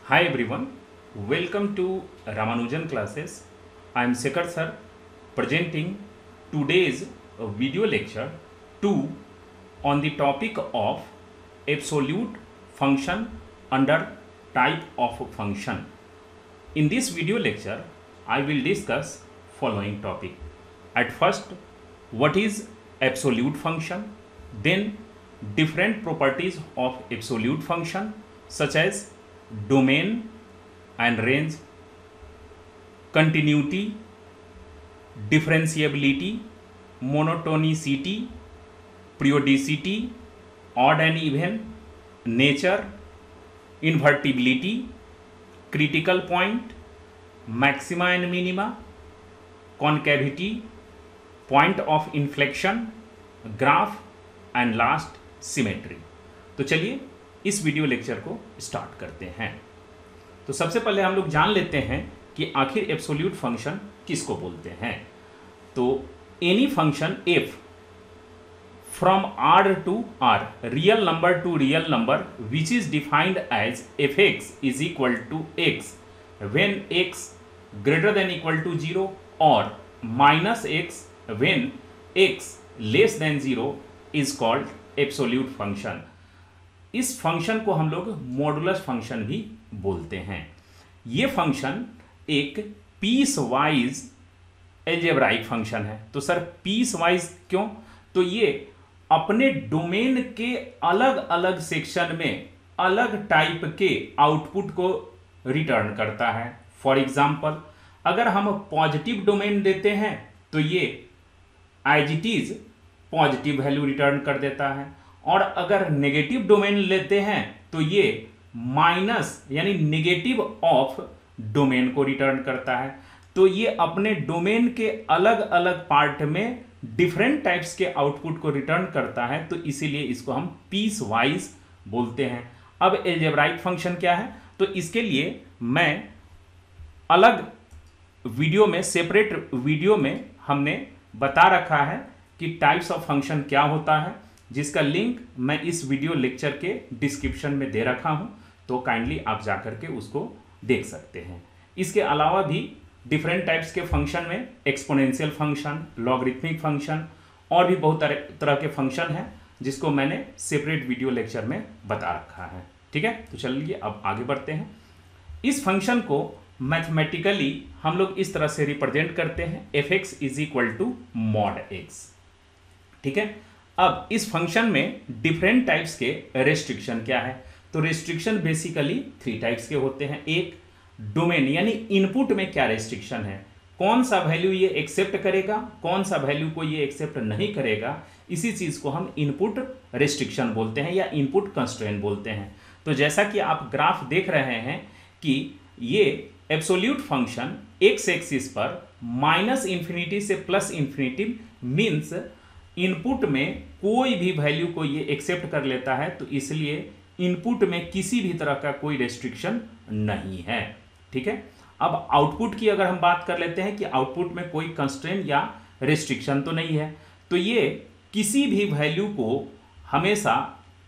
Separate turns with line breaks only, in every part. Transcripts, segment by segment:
Hi everyone, welcome to Ramanujan classes. I am Sekhar sir presenting today's video lecture 2 on the topic of absolute function under type of function. In this video lecture, I will discuss following topic. At first, what is absolute function? Then different properties of absolute function such as domain and range, continuity, differentiability, monotonicity, periodicity, odd and even, nature, invertibility, critical point, maxima and minima, concavity, point of inflection, graph and last symmetry. तो चलिए इस video lecture को start करते हैं। तो सबसे पहले हम लोग जान लेते हैं कि आखिर एब्सोल्यूट फंक्शन किसको बोलते हैं। तो any function F from R to R, real number to real number, which is defined as F X is equal to X when X greater than equal to 0 और minus X when X less than 0 is called absolute function. इस function को हम लोग modulus function भी बोलते हैं। ये function एक पीस वाइज एल्जेब्राइक फंक्शन है। तो सर पीस वाइज क्यों? तो ये अपने डोमेन के अलग अलग सेक्शन में अलग टाइप के आउटपुट को रिटर्न करता है। फॉर एग्जाम्पल, अगर हम पॉजिटिव डोमेन देते हैं तो ये as it is positive value return कर देता है, और अगर नेगेटिव डोमेन लेते हैं तो ये माइनस यानी नेगेटिव ऑफ डोमेन को रिटर्न करता है। तो ये अपने डोमेन के अलग अलग पार्ट में डिफरेंट टाइप्स के आउटपुट को रिटर्न करता है, तो इसीलिए इसको हम पीस वाइज बोलते हैं। अब एल्जेब्राइक फंक्शन क्या है, तो इसके लिए मैं अलग वीडियो में, सेपरेट वीडियो में हमने बता रखा है कि टाइप्स ऑफ फंक्शन क्या होता है, जिसका लिंक मैं इस वीडियो लेक्चर के डिस्क्रिप्शन में दे रखा हूं, तो काइंडली आप जाकर के उसको देख सकते हैं। इसके अलावा भी डिफरेंट टाइप्स के फंक्शन में एक्सपोनेंशियल फंक्शन, लॉगरिथमिक फंक्शन और भी बहुत तरह के फंक्शन हैं, जिसको मैंने सेपरेट वीडियो लेक्चर में बता रखा है। ठीक है, तो चलिए अब आगे बढ़ते हैं। इस फंक्शन को मैथमेटिकली हम लोग इस तरह से रिप्रेजेंट करते हैं, F X is equal to mod X. ठीक है, अब इस फंक्शन में डिफरेंट टाइप्स के रेस्ट्रिक्शन क्या है, तो रेस्ट्रिक्शन बेसिकली 3 टाइप्स के होते हैं। एक, डोमेन यानी इनपुट में क्या रेस्ट्रिक्शन है, कौन सा वैल्यू ये एक्सेप्ट करेगा, कौन सा वैल्यू को ये एक्सेप्ट नहीं करेगा, इसी चीज को हम इनपुट रेस्ट्रिक्शन बोलते हैं या इनपुट कंस्ट्रेंट बोलते हैं। तो जैसा कि आप ग्राफ देख रहे हैं कि ये एब्सोल्यूट फंक्शन एक्स एक्सिस पर माइनस इंफिनिटी से प्लस इंफिनिटी मीन्स इनपुट में कोई भी वैल्यू को ये एक्सेप्ट कर लेता है, तो इसलिए इनपुट में किसी भी तरह का कोई रेस्ट्रिक्शन नहीं है। ठीक है, अब आउटपुट की अगर हम बात कर लेते हैं कि आउटपुट में कोई कंस्ट्रेंट या रेस्ट्रिक्शन तो नहीं है, तो ये किसी भी वैल्यू को हमेशा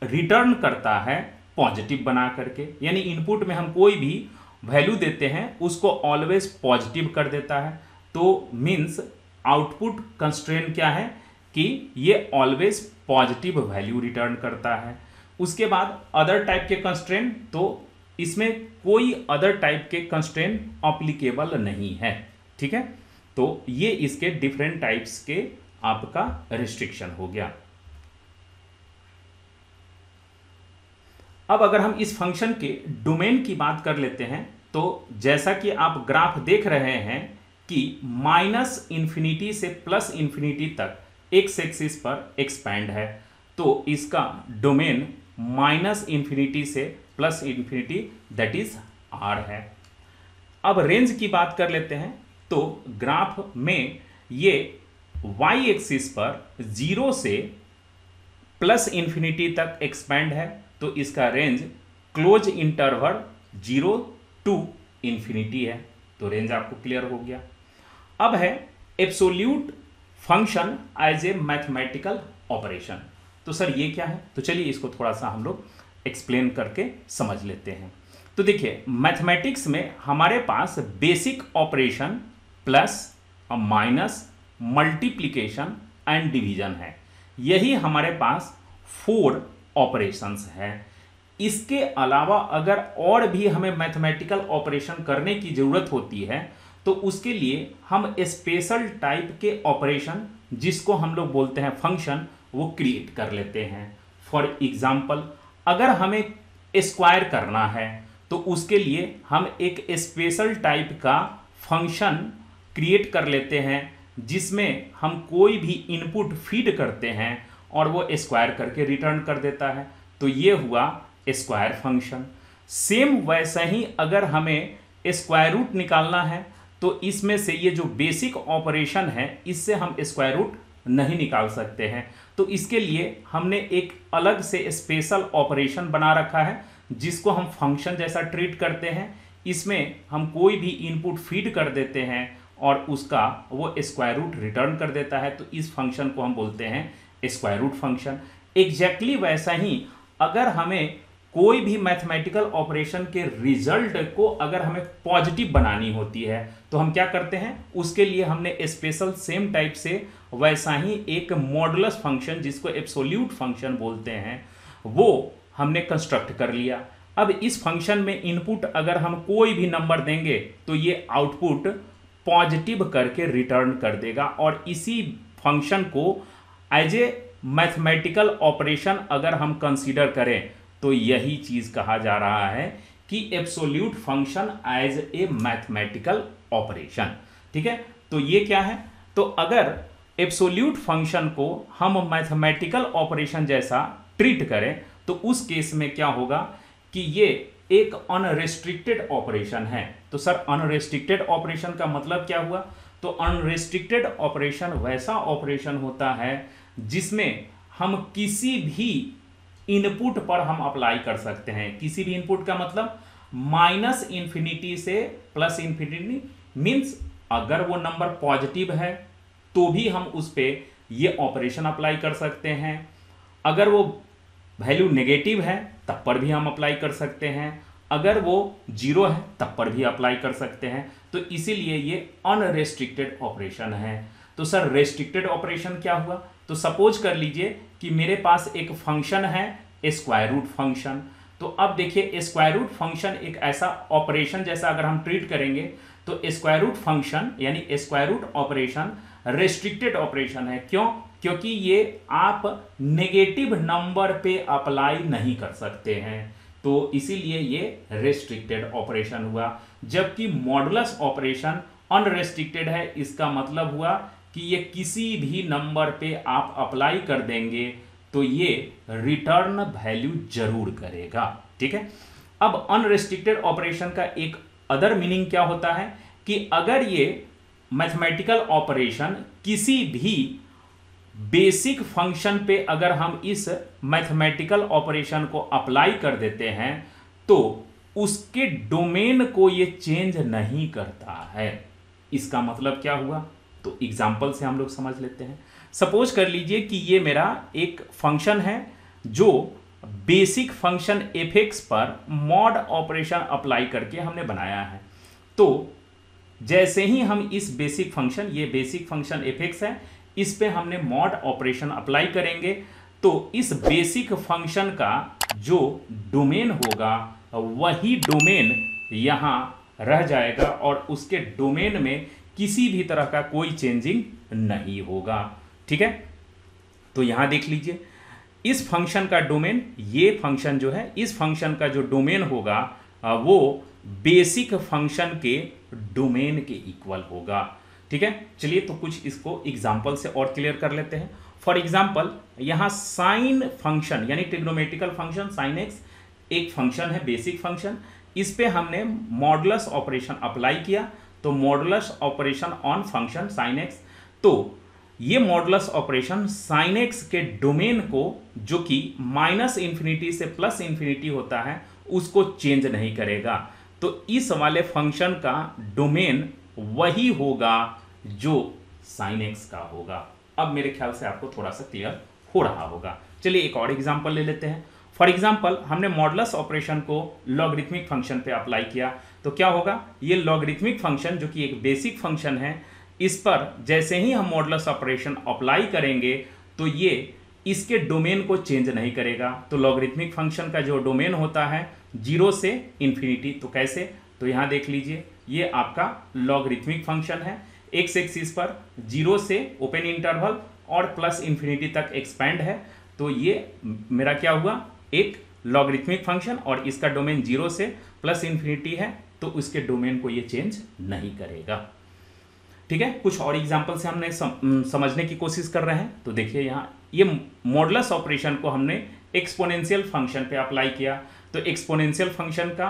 रिटर्न करता है पॉजिटिव बना करके, यानी इनपुट में हम कोई भी वैल्यू देते हैं उसको ऑलवेज पॉजिटिव कर देता है। तो मीन्स आउटपुट कंस्ट्रेंट क्या है कि ये ऑलवेज पॉजिटिव वैल्यू रिटर्न करता है। उसके बाद अदर टाइप के कंस्ट्रेंट, तो इसमें कोई अदर टाइप के कंस्ट्रेंट अप्लीकेबल नहीं है। ठीक है, तो ये इसके डिफरेंट टाइप्स के आपका रिस्ट्रिक्शन हो गया। अब अगर हम इस फंक्शन के डोमेन की बात कर लेते हैं, तो जैसा कि आप ग्राफ देख रहे हैं कि माइनस इंफिनिटी से प्लस इंफिनिटी तक एक्स एक्सिस पर एक्सपैंड है, तो इसका डोमेन माइनस इंफिनिटी से plus infinity that is R है। अब रेंज की बात कर लेते हैं, तो ग्राफ में ये वाई एक्सिस पर 0 से प्लस इंफिनिटी तक एक्सपैंड है, तो इसका range close interval 0 to infinity है। तो रेंज आपको क्लियर हो गया। अब है absolute function as a mathematical operation. तो सर ये क्या है, तो चलिए इसको थोड़ा सा हम लोग एक्सप्लेन करके समझ लेते हैं। तो देखिए मैथमेटिक्स में हमारे पास बेसिक ऑपरेशन प्लस और माइनस, मल्टीप्लिकेशन एंड डिवीजन है। यही हमारे पास 4 ऑपरेशंस है। इसके अलावा अगर और भी हमें मैथमेटिकल ऑपरेशन करने की जरूरत होती है तो उसके लिए हम स्पेशल टाइप के ऑपरेशन, जिसको हम लोग बोलते हैं फंक्शन, वो क्रिएट कर लेते हैं। फॉर एग्जाम्पल, अगर हमें स्क्वायर करना है तो उसके लिए हम एक स्पेशल टाइप का फंक्शन क्रिएट कर लेते हैं जिसमें हम कोई भी इनपुट फीड करते हैं और वो स्क्वायर करके रिटर्न कर देता है। तो ये हुआ स्क्वायर फंक्शन। सेम वैसा ही अगर हमें स्क्वायर रूट निकालना है तो इसमें से ये जो बेसिक ऑपरेशन है इससे हम स्क्वायर रूट नहीं निकाल सकते हैं। तो इसके लिए हमने एक अलग से स्पेशल ऑपरेशन बना रखा है जिसको हम फंक्शन जैसा ट्रीट करते हैं। इसमें हम कोई भी इनपुट फीड कर देते हैं और उसका वो स्क्वायर रूट रिटर्न कर देता है। तो इस फंक्शन को हम बोलते हैं स्क्वायर रूट फंक्शन। एग्जैक्टली वैसा ही अगर हमें कोई भी मैथमेटिकल ऑपरेशन के रिजल्ट को अगर हमें पॉजिटिव बनानी होती है तो हम क्या करते हैं, उसके लिए हमने स्पेशल सेम टाइप से वैसा ही एक मॉडुलस फंक्शन, जिसको एब्सोल्यूट फंक्शन बोलते हैं, वो हमने कंस्ट्रक्ट कर लिया। अब इस फंक्शन में इनपुट अगर हम कोई भी नंबर देंगे तो ये आउटपुट पॉजिटिव करके रिटर्न कर देगा। और इसी फंक्शन को एज ए मैथमेटिकल ऑपरेशन अगर हम कंसीडर करें तो यही चीज कहा जा रहा है कि absolute function as a mathematical operation. ठीक है, तो ये क्या है, तो अगर एब्सोल्यूट फंक्शन को हम मैथमेटिकल ऑपरेशन जैसा ट्रीट करें तो उस केस में क्या होगा कि ये एक अनरेस्ट्रिक्टेड ऑपरेशन है। तो सर अनरेस्ट्रिक्टेड ऑपरेशन का मतलब क्या हुआ, तो अनरेस्ट्रिक्टेड ऑपरेशन वैसा ऑपरेशन होता है जिसमें हम किसी भी इनपुट पर हम अप्लाई कर सकते हैं। किसी भी इनपुट का मतलब माइनस इंफिनिटी से प्लस इंफिनिटी, मीन्स अगर वो नंबर पॉजिटिव है तो भी हम उस पर ये ऑपरेशन अप्लाई कर सकते हैं, अगर वो वैल्यू नेगेटिव है तब पर भी हम अप्लाई कर सकते हैं, अगर वो जीरो है तब पर भी अप्लाई कर सकते हैं। तो इसीलिए ये अनरेस्ट्रिक्टेड ऑपरेशन है। तो सर रेस्ट्रिक्टेड ऑपरेशन क्या हुआ, तो सपोज कर लीजिए कि मेरे पास एक फंक्शन है स्क्वायर रूट फंक्शन। तो अब देखिए स्क्वायर रूट फंक्शन एक ऐसा ऑपरेशन जैसा अगर हम ट्रीट करेंगे तो स्क्वायर रूट फंक्शन यानी square root operation restricted operation है। क्यों, क्योंकि ये आप नेगेटिव नंबर पे अप्लाई नहीं कर सकते हैं, तो इसीलिए ये रेस्ट्रिक्टेड ऑपरेशन हुआ। जबकि मॉडुलस ऑपरेशन अनरेस्ट्रिक्टेड है, इसका मतलब हुआ कि ये किसी भी नंबर पे आप अप्लाई कर देंगे तो ये रिटर्न वैल्यू जरूर करेगा। ठीक है, अब अनरेस्ट्रिक्टेड ऑपरेशन का एक अदर मीनिंग क्या होता है कि अगर ये मैथमेटिकल ऑपरेशन किसी भी बेसिक फंक्शन पे अगर हम इस मैथमेटिकल ऑपरेशन को अप्लाई कर देते हैं तो उसके डोमेन को ये चेंज नहीं करता है। इसका मतलब क्या हुआ, तो एग्जाम्पल से हम लोग समझ लेते हैं। सपोज कर लीजिए कि ये मेरा एक फंक्शन है जो बेसिक फंक्शन एफ(x) पर मॉड ऑपरेशन अप्लाई करके हमने बनाया है। तो जैसे ही हम इस बेसिक फंक्शन, ये बेसिक फंक्शन एफ(x) है, इस पे हमने मॉड ऑपरेशन अप्लाई करेंगे तो इस बेसिक फंक्शन का जो डोमेन होगा वही डोमेन यहां रह जाएगा और उसके डोमेन में किसी भी तरह का कोई चेंजिंग नहीं होगा। ठीक है, तो यहां देख लीजिए इस फंक्शन का डोमेन, ये फंक्शन जो है इस फंक्शन का जो डोमेन होगा वो बेसिक फंक्शन के डोमेन के इक्वल होगा। ठीक है, चलिए तो कुछ इसको एग्जाम्पल से और क्लियर कर लेते हैं। फॉर एग्जाम्पल यहां साइन फंक्शन यानी ट्रिग्नोमेट्रिकल फंक्शन साइन एक्स एक फंक्शन है, बेसिक फंक्शन, इस पे हमने मॉडुलस ऑपरेशन अप्लाई किया तो modulus operation on function sine x. तो ये मॉडुलस ऑपरेशन साइन एक्स के डोमेन को, जो कि माइनस इंफिनिटी से प्लस इंफिनिटी होता है, उसको चेंज नहीं करेगा। तो इस वाले फंक्शन का डोमेन वही होगा जो साइन एक्स का होगा। अब मेरे ख्याल से आपको थोड़ा सा क्लियर हो रहा होगा। चलिए एक और एग्जांपल ले लेते हैं। फॉर एग्जाम्पल हमने मॉडुलस ऑपरेशन को लॉगरिथमिक फंक्शन पे अप्लाई किया तो क्या होगा, ये लॉगरिथमिक फंक्शन जो कि एक बेसिक फंक्शन है, इस पर जैसे ही हम मॉडुलस ऑपरेशन अप्लाई करेंगे तो ये इसके डोमेन को चेंज नहीं करेगा। तो लॉगरिथमिक फंक्शन का जो डोमेन होता है 0 से इन्फिनिटी, तो कैसे, तो यहाँ देख लीजिए ये आपका लॉगरिथमिक फंक्शन है, एक्स एक्सिस पर 0 से ओपन इंटरवल और प्लस इन्फिनिटी तक एक्सपैंड है। तो ये मेरा क्या हुआ, एक लॉगरिथमिक फंक्शन और इसका डोमेन 0 से प्लस इन्फिनिटी है, तो उसके डोमेन को ये चेंज नहीं करेगा। ठीक है, कुछ और एग्जांपल से हमने समझने की कोशिश कर रहे हैं। तो देखिए यहाँ ये मॉडुलस ऑपरेशन को हमने एक्सपोनेंशियल फंक्शन पे अप्लाई किया, तो एक्सपोनेंशियल फंक्शन का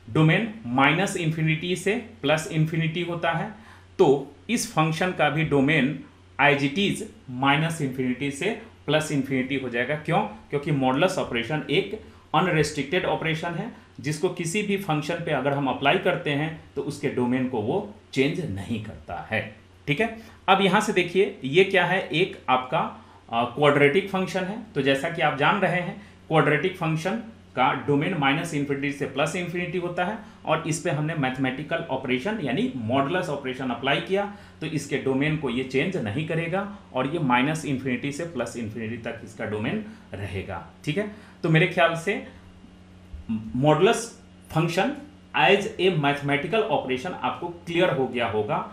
डोमेन माइनस इन्फिनिटी से प्लस इन्फिनिटी होता है, तो इस फंक्शन का भी domain as it is minus infinity से प्लस इन्फिनिटी हो जाएगा। क्यों, क्योंकि मॉडुलस ऑपरेशन एक अनरेस्ट्रिक्टेड ऑपरेशन है, जिसको किसी भी फंक्शन पे अगर हम अप्लाई करते हैं तो उसके डोमेन को वो चेंज नहीं करता है। ठीक है, अब यहां से देखिए ये क्या है, एक आपका क्वाड्रेटिक फंक्शन है। तो जैसा कि आप जान रहे हैं क्वाड्रेटिक फंक्शन का डोमेन माइनस इन्फिनिटी से प्लस इन्फिनिटी होता है, और इस पे हमने मैथमेटिकल ऑपरेशन यानी मॉडुलस ऑपरेशन अप्लाई किया, तो इसके डोमेन को ये चेंज नहीं करेगा और ये माइनस इन्फिनिटी से प्लस इन्फिनिटी तक इसका डोमेन रहेगा। ठीक है, तो मेरे ख्याल से modulus function as a mathematical operation आपको क्लियर हो गया होगा।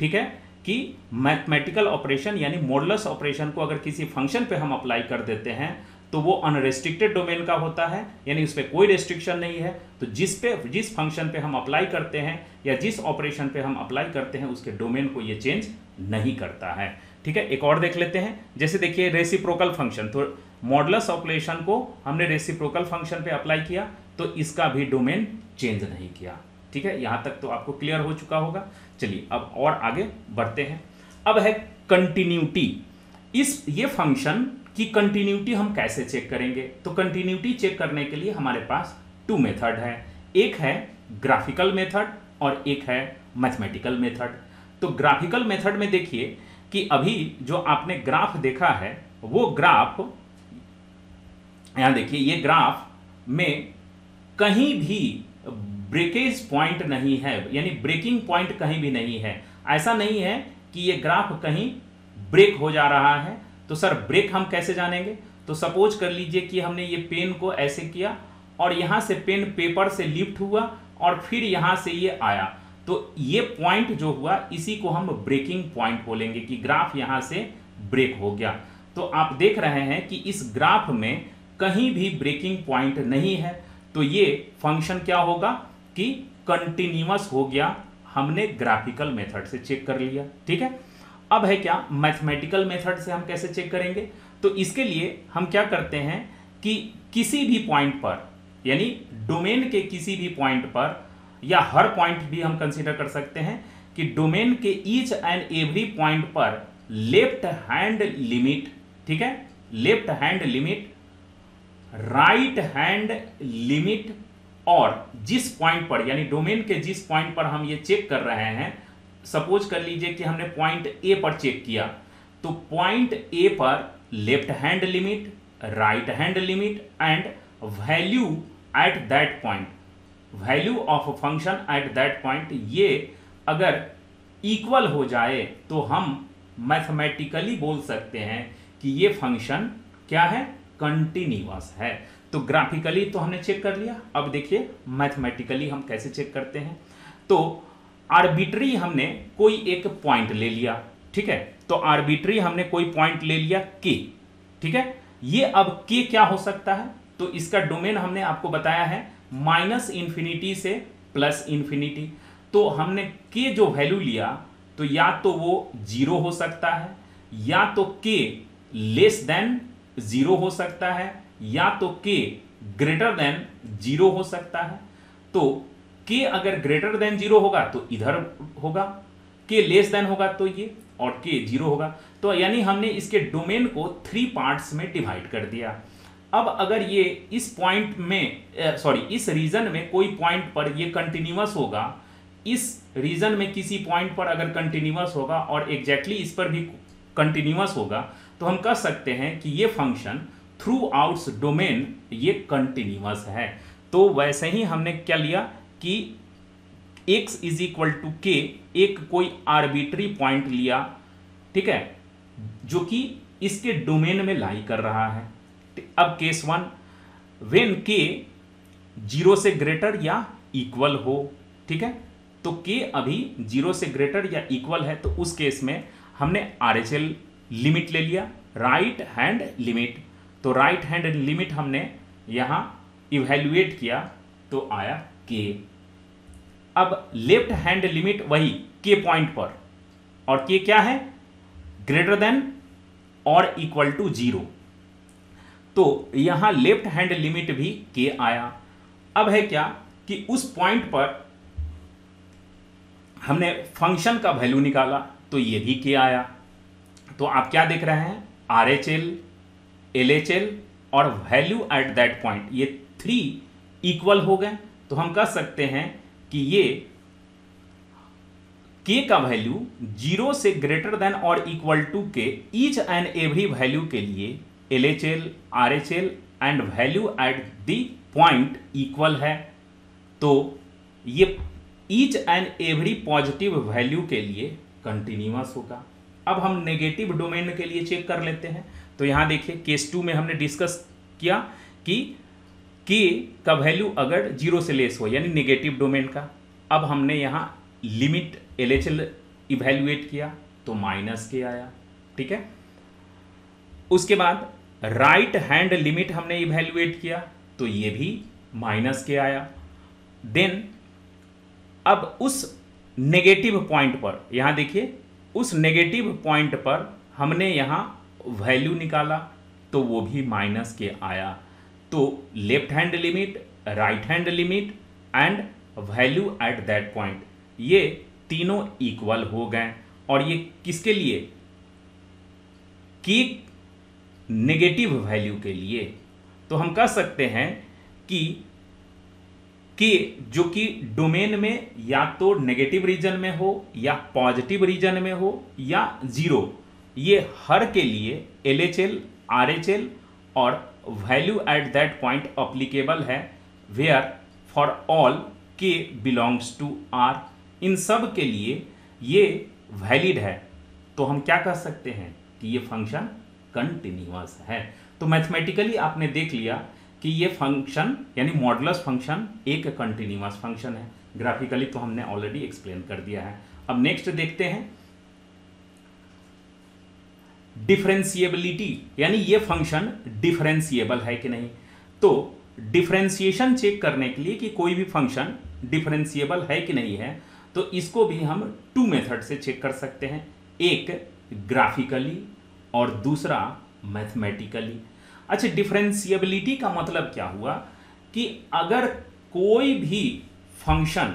ठीक है, कि मैथमेटिकल ऑपरेशन यानी मॉडुलस ऑपरेशन को अगर किसी फंक्शन पे हम अप्लाई कर देते हैं तो वो अनरेस्ट्रिक्टेड डोमेन का होता है, यानी उस पर कोई रेस्ट्रिक्शन नहीं है। तो जिस फंक्शन पे हम अप्लाई करते हैं या जिस ऑपरेशन पे हम अप्लाई करते हैं उसके डोमेन को ये चेंज नहीं करता है। ठीक है, एक और देख लेते हैं, जैसे देखिए रेसिप्रोकल फंक्शन, तो मॉडुलस ऑपरेशन को हमने रेसिप्रोकल फंक्शन पे अप्लाई किया तो इसका भी डोमेन चेंज नहीं किया। ठीक है, यहां तक तो आपको क्लियर हो चुका होगा। चलिए अब और आगे बढ़ते हैं। अब है कंटिन्यूटी। ये फंक्शन की कंटिन्यूटी हम कैसे चेक करेंगे, तो कंटिन्यूटी चेक करने के लिए हमारे पास 2 मेथड है, एक है ग्राफिकल मेथड और एक है मैथमेटिकल मेथड। तो ग्राफिकल मेथड में देखिए कि अभी जो आपने ग्राफ देखा है वो ग्राफ, यहां देखिए ये ग्राफ में कहीं भी ब्रेकेज पॉइंट नहीं है, यानी ब्रेकिंग पॉइंट कहीं भी नहीं है। ऐसा नहीं है कि ये ग्राफ कहीं ब्रेक हो जा रहा है। तो सर ब्रेक हम कैसे जानेंगे, तो सपोज कर लीजिए कि हमने ये पेन को ऐसे किया और यहां से पेन पेपर से लिफ्ट हुआ और फिर यहां से ये आया, तो ये पॉइंट जो हुआ इसी को हम ब्रेकिंग पॉइंट बोलेंगे कि ग्राफ यहां से ब्रेक हो गया। तो आप देख रहे हैं कि इस ग्राफ में कहीं भी ब्रेकिंग पॉइंट नहीं है, तो ये फंक्शन क्या होगा कि कंटिन्यूअस हो गया, हमने ग्राफिकल मेथड से चेक कर लिया। ठीक है, अब है क्या मैथमेटिकल मेथड से हम कैसे चेक करेंगे, तो इसके लिए हम क्या करते हैं कि किसी भी पॉइंट पर, यानी डोमेन के किसी भी पॉइंट पर, या हर पॉइंट भी हम कंसीडर कर सकते हैं कि डोमेन के ईच एंड एवरी पॉइंट पर लेफ्ट हैंड लिमिट, ठीक है, left hand limit, right hand limit, और जिस पॉइंट पर यानी डोमेन के जिस पॉइंट पर हम ये चेक कर रहे हैं, सपोज कर लीजिए कि हमने पॉइंट ए पर चेक किया, तो पॉइंट ए पर left hand limit, right hand limit and value at that point, value of function at that point, ये अगर इक्वल हो जाए तो हम मैथमेटिकली बोल सकते हैं कि ये फंक्शन क्या है, कंटिन्यूअस है। तो ग्राफिकली तो हमने चेक कर लिया, अब देखिए मैथमेटिकली हम कैसे चेक करते हैं। तो आर्बिट्री हमने कोई एक पॉइंट ले लिया, ठीक है, तो आर्बिट्री हमने कोई पॉइंट ले लिया के, ठीक है, ये अब के क्या हो सकता है, तो इसका डोमेन हमने आपको बताया है माइनस इन्फिनिटी से प्लस इन्फिनिटी। तो हमने के जो वैल्यू लिया तो या तो वो 0 हो सकता है, या तो के लेस देन 0 हो सकता है, या तो के ग्रेटर देन 0 हो सकता है। तो के अगर ग्रेटर देन 0 होगा तो इधर होगा, के लेस देन होगा तो ये, और के 0 होगा। तो यानी हमने इसके डोमेन को 3 पार्ट्स में डिवाइड कर दिया। अब अगर ये इस पॉइंट में इस रीजन में कोई पॉइंट पर ये कंटिन्यूअस होगा, इस रीजन में किसी पॉइंट पर अगर कंटिन्यूअस होगा और एग्जैक्टली इस पर भी कंटिन्यूअस होगा, तो हम कह सकते हैं कि ये फंक्शन थ्रू आउट्स डोमेन ये कंटिन्यूअस है। तो वैसे ही हमने क्या लिया कि x इज इक्वल टू के, एक कोई आर्बिट्री पॉइंट लिया, ठीक है, जो कि इसके डोमेन में लाई कर रहा है। अब केस 1, व्हेन के 0 से ग्रेटर या इक्वल हो, ठीक है, तो के अभी 0 से ग्रेटर या इक्वल है, तो उस केस में हमने RHL लिमिट ले लिया, राइट हैंड लिमिट। तो राइट हैंड लिमिट हमने यहां इवैल्यूएट किया तो आया के। अब लेफ्ट हैंड लिमिट वही के पॉइंट पर, और के क्या है, ग्रेटर देन और इक्वल टू 0, तो यहां लेफ्ट हैंड लिमिट भी के आया। अब है क्या कि उस पॉइंट पर हमने फंक्शन का वैल्यू निकाला तो ये भी के आया। तो आप क्या देख रहे हैं, RHL, LHL और वैल्यू एट दैट पॉइंट, ये 3 इक्वल हो गए। तो हम कह सकते हैं कि ये के का वैल्यू 0 से ग्रेटर देन और इक्वल टू के ईच एंड एवरी वैल्यू के लिए LHL, RHL and value at the point equal है। तो ये each and every positive value के लिए कंटिन्यूअस होगा। अब हम नेगेटिव डोमेन के लिए चेक कर लेते हैं। तो यहां देखिए केस 2 में हमने डिस्कस किया कि के का वैल्यू अगर 0 से लेस हो, यानी नेगेटिव डोमेन का। अब हमने यहां लिमिट LHL इवैल्यूएट किया तो माइनस के आया, ठीक है। उसके बाद राइट हैंड लिमिट हमने इवैल्यूएट किया तो ये भी माइनस के आया। देन अब उस नेगेटिव पॉइंट पर, यहां देखिए उस नेगेटिव पॉइंट पर हमने यहां वैल्यू निकाला तो वो भी माइनस के आया। तो left hand limit, right hand limit and value at that point, ये तीनों इक्वल हो गए। और ये किसके लिए, कि नेगेटिव वैल्यू के लिए। तो हम कह सकते हैं कि जो कि डोमेन में या तो नेगेटिव रीजन में हो या पॉजिटिव रीजन में हो या 0, ये हर के लिए LHL, RHL और value at that point applicable है, वेयर फॉर ऑल के बिलोंग्स टू R। इन सब के लिए ये वैलिड है। तो हम क्या कह सकते हैं कि ये फंक्शन कंटिन्यूअस है। तो मैथमेटिकली आपने देख लिया कि ये फंक्शन यानी मॉडुलस फंक्शन एक कंटिन्यूअस फंक्शन है। ग्राफिकली तो हमने ऑलरेडी एक्सप्लेन कर दिया है। अब नेक्स्ट देखते हैं डिफरेंशिएबिलिटी, यानी ये फंक्शन डिफरेंशिएबल है कि नहीं। तो डिफरेंशिएशन चेक करने के लिए कि कोई भी फंक्शन डिफरेंशिएबल है कि नहीं है, तो इसको भी हम 2 मेथड से चेक कर सकते हैं, एक ग्राफिकली और दूसरा मैथमेटिकली। अच्छा, डिफरेंशिएबिलिटी का मतलब क्या हुआ कि अगर कोई भी फंक्शन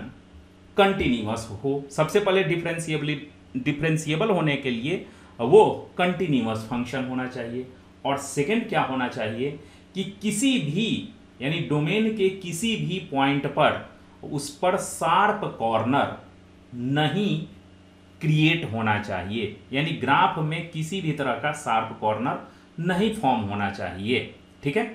कंटिन्यूअस हो, सबसे पहले डिफरेंशिएबल होने के लिए वो कंटिन्यूअस फंक्शन होना चाहिए, और सेकंड क्या होना चाहिए कि किसी भी यानी डोमेन के किसी भी पॉइंट पर उस पर शार्प कॉर्नर नहीं क्रिएट होना चाहिए, यानी ग्राफ में किसी भी तरह का शार्प कॉर्नर नहीं फॉर्म होना चाहिए, ठीक है।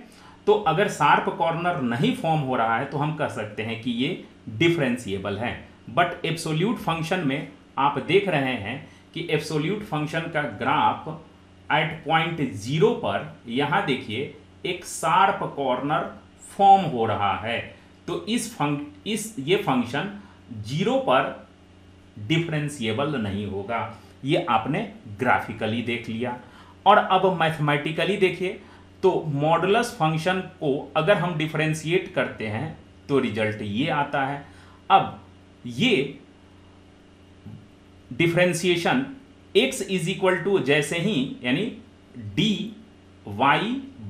तो अगर शार्प कॉर्नर नहीं फॉर्म हो रहा है तो हम कह सकते हैं कि ये डिफरेंशिएबल है। बट एब्सोल्यूट फंक्शन में आप देख रहे हैं कि एब्सोल्यूट फंक्शन का ग्राफ एट पॉइंट 0 पर यहां देखिए एक शार्प कॉर्नर फॉर्म हो रहा है। तो ये फंक्शन 0 पर डिफरेंशिएबल नहीं होगा। ये आपने ग्राफिकली देख लिया। और अब मैथमेटिकली देखिए तो मॉडुलस फंक्शन को अगर हम डिफरेंशिएट करते हैं तो रिजल्ट ये आता है। अब ये differentiation x is equal to जैसे ही यानी dy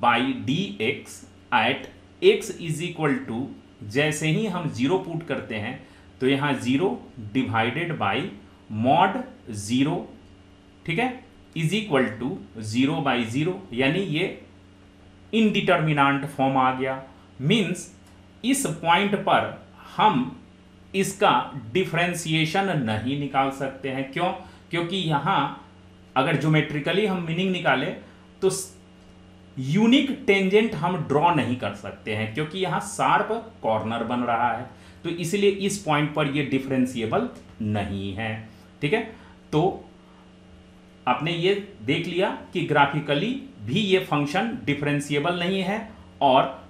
by dx at x is equal to जैसे ही हम 0 पुट करते हैं तो यहां 0 डिवाइडेड बाई मॉड 0, ठीक है, इज इक्वल टू 0 बाई 0, यानी ये इनडिटर्मिनेंट फॉर्म आ गया। मीन्स इस पॉइंट पर हम इसका डिफरेंशिएशन नहीं निकाल सकते हैं। क्यों? क्योंकि यहां अगर ज्योमेट्रिकली हम मीनिंग निकाले तो यूनिक टेंजेंट हम ड्रॉ नहीं कर सकते हैं क्योंकि यहां शार्प कॉर्नर बन रहा है, तो इसलिए इस पॉइंट पर ये डिफरेंशिएबल नहीं है। ठीक है, तो आपने ये देख लिया कि ग्राफिकली भी ये फंक्शन डिफरेंशिएबल नहीं है और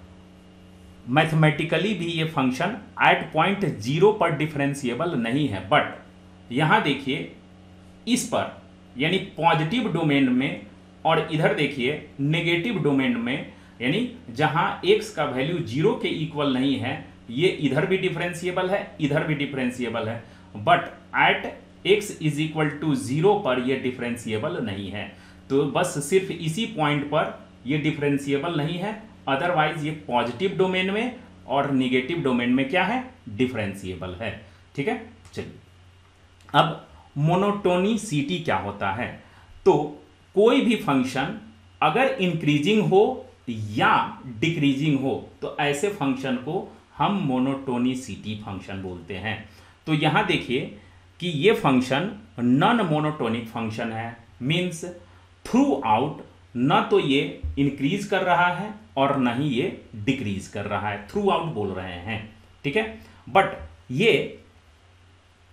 मैथमेटिकली भी ये फंक्शन एट पॉइंट 0 पर डिफरेंशिएबल नहीं है। बट यहां देखिए इस पर यानी पॉजिटिव डोमेन में और इधर देखिए नेगेटिव डोमेन में, यानी जहां x का वैल्यू 0 के इक्वल नहीं है, ये इधर भी डिफरेंशिएबल है, इधर भी डिफरेंशिएबल है, but at x is equal to 0 पर ये डिफरेंशिएबल नहीं है। तो बस सिर्फ इसी पॉइंट पर ये डिफरेंशिएबल नहीं है, अदरवाइज ये पॉजिटिव डोमेन में और निगेटिव डोमेन में क्या है, डिफरेंशिएबल है। ठीक है, चलिए अब मोनोटोनिसिटी क्या होता है। तो कोई भी फंक्शन अगर इंक्रीजिंग हो या डिक्रीजिंग हो तो ऐसे फंक्शन को हम मोनोटोनिसिटी फंक्शन बोलते हैं। तो यहां देखिए कि ये फंक्शन नॉन मोनोटोनिक फंक्शन है, मीन्स थ्रू आउट न तो ये इंक्रीज कर रहा है और न ही ये डिक्रीज कर रहा है, थ्रू आउट बोल रहे हैं। ठीक है, बट ये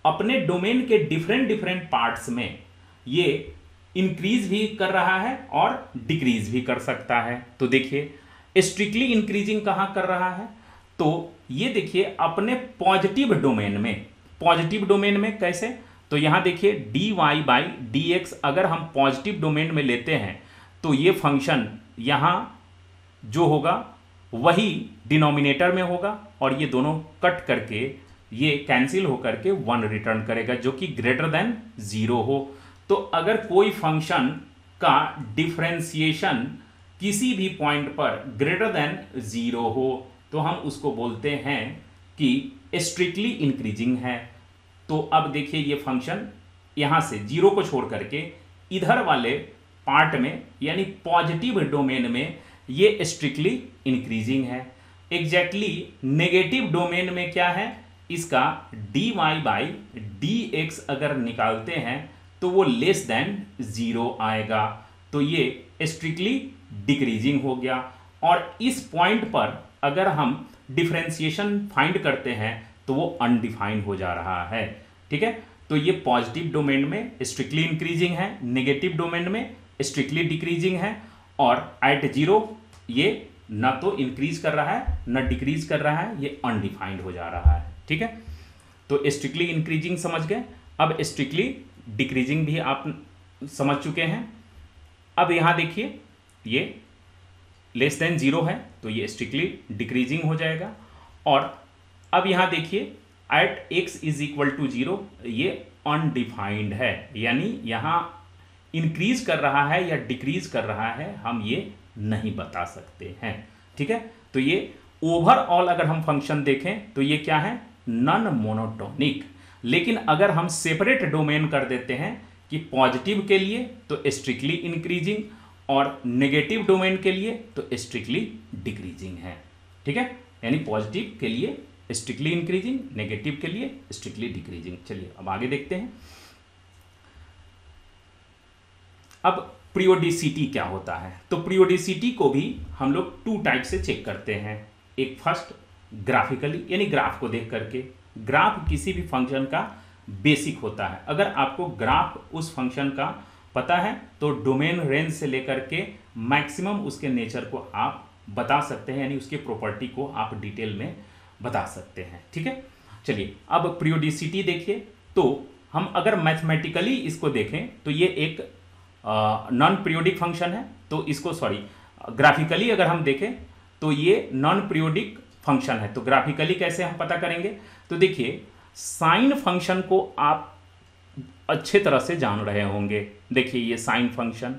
अपने डोमेन के डिफरेंट डिफरेंट पार्ट्स में ये इंक्रीज भी कर रहा है और डिक्रीज भी कर सकता है। तो देखिए स्ट्रिक्टली इंक्रीजिंग कहां कर रहा है, तो ये देखिए अपने पॉजिटिव डोमेन में, पॉजिटिव डोमेन में कैसे, तो यहां देखिए dy/dx अगर हम पॉजिटिव डोमेन में लेते हैं तो ये फंक्शन यहां जो होगा वही डिनोमिनेटर में होगा और ये दोनों कट करके ये कैंसिल होकर के 1 रिटर्न करेगा जो कि ग्रेटर देन 0 हो। तो अगर कोई फंक्शन का डिफरेंशिएशन किसी भी पॉइंट पर ग्रेटर देन 0 हो तो हम उसको बोलते हैं कि स्ट्रिक्टली इंक्रीजिंग है। तो अब देखिए ये फंक्शन यहां से 0 को छोड़ करके इधर वाले पार्ट में यानी पॉजिटिव डोमेन में ये स्ट्रिक्टली इंक्रीजिंग है। एग्जैक्टली नेगेटिव डोमेन में क्या है, इसका dy/dx अगर निकालते हैं तो वो लेस देन 0 आएगा, तो ये स्ट्रिक्टली डिक्रीजिंग हो गया। और इस पॉइंट पर अगर हम डिफरेंशिएशन फाइंड करते हैं तो वो अनडिफाइंड हो जा रहा है। ठीक है, तो ये पॉजिटिव डोमेन में स्ट्रिक्टली इंक्रीजिंग है, नेगेटिव डोमेन में स्ट्रिक्टली डिक्रीजिंग है और एट 0 ये न तो इंक्रीज कर रहा है न डिक्रीज कर रहा है, ये अनडिफाइंड हो जा रहा है। ठीक है, तो स्ट्रिक्टली इंक्रीजिंग समझ गए। अब स्ट्रिक्टली डिक्रीजिंग भी आप समझ चुके हैं। अब यहां देखिए ये लेस देन 0 है तो ये स्ट्रिक्टली डिक्रीजिंग हो जाएगा। और अब यहां देखिए at x is equal to 0 ये अनडिफाइंड है, यानी यहां इंक्रीज कर रहा है या डिक्रीज कर रहा है हम ये नहीं बता सकते हैं। ठीक है, तो ये ओवरऑल अगर हम फंक्शन देखें तो ये क्या है, नॉन मोनोटोनिक। लेकिन अगर हम सेपरेट डोमेन कर देते हैं कि पॉजिटिव के लिए तो स्ट्रिक्टली इंक्रीजिंग और नेगेटिव डोमेन के लिए तो स्ट्रिक्टली डिक्रीजिंग है। ठीक है, यानी पॉजिटिव के लिए स्ट्रिक्टली इंक्रीजिंग, नेगेटिव के लिए स्ट्रिक्टली डिक्रीजिंग। चलिए अब आगे देखते हैं। अब पीरियोडिसिटी क्या होता है, तो पीरियोडिसिटी को भी हम लोग 2 टाइप से चेक करते हैं। एक फर्स्ट ग्राफिकली, यानी ग्राफ को देख करके। ग्राफ किसी भी फंक्शन का बेसिक होता है। अगर आपको ग्राफ उस फंक्शन का पता है तो डोमेन रेंज से लेकर के मैक्सिमम उसके नेचर को आप बता सकते हैं, यानी उसके प्रॉपर्टी को आप डिटेल में बता सकते हैं। ठीक है, चलिए अब पीरियोडिसिटी देखिए। तो हम अगर मैथमेटिकली इसको देखें तो ये एक नॉन पीरियोडिक फंक्शन है, तो इसको ग्राफिकली अगर हम देखें तो ये नॉन पीरियोडिक फंक्शन है। तो ग्राफिकली कैसे हम पता करेंगे, तो देखिए साइन फंक्शन को आप अच्छे तरह से जान रहे होंगे। देखिए ये साइन फंक्शन,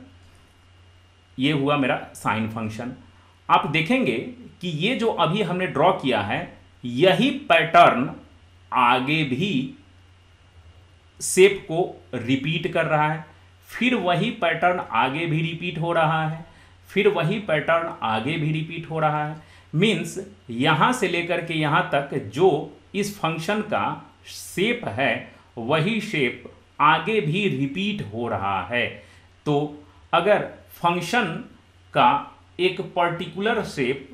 ये हुआ मेरा साइन फंक्शन। आप देखेंगे कि ये जो अभी हमने ड्रॉ किया है यही पैटर्न आगे भी शेप को रिपीट कर रहा है, फिर वही पैटर्न आगे भी रिपीट हो रहा है, फिर वही पैटर्न आगे भी रिपीट हो रहा है। मीन्स यहां से लेकर के यहां तक जो इस फंक्शन का शेप है वही शेप आगे भी रिपीट हो रहा है। तो अगर फंक्शन का एक पर्टिकुलर शेप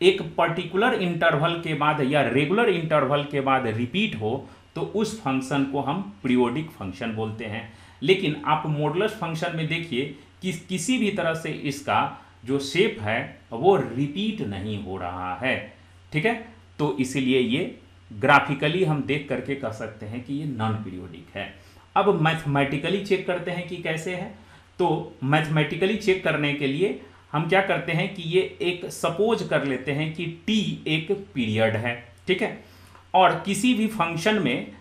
एक पर्टिकुलर इंटरवल के बाद या रेगुलर इंटरवल के बाद रिपीट हो तो उस फंक्शन को हम पीरियोडिक फंक्शन बोलते हैं। लेकिन आप मॉडुलस फंक्शन में देखिए कि किसी भी तरह से इसका जो शेप है वो रिपीट नहीं हो रहा है, ठीक है। तो इसीलिए ये ग्राफिकली हम देख करके कह सकते हैं कि ये नॉन पीरियोडिक है। अब मैथमेटिकली चेक करते हैं कि कैसे है। तो मैथमेटिकली चेक करने के लिए हम क्या करते हैं कि ये एक सपोज कर लेते हैं कि t एक पीरियड है, ठीक है। और किसी भी फंक्शन में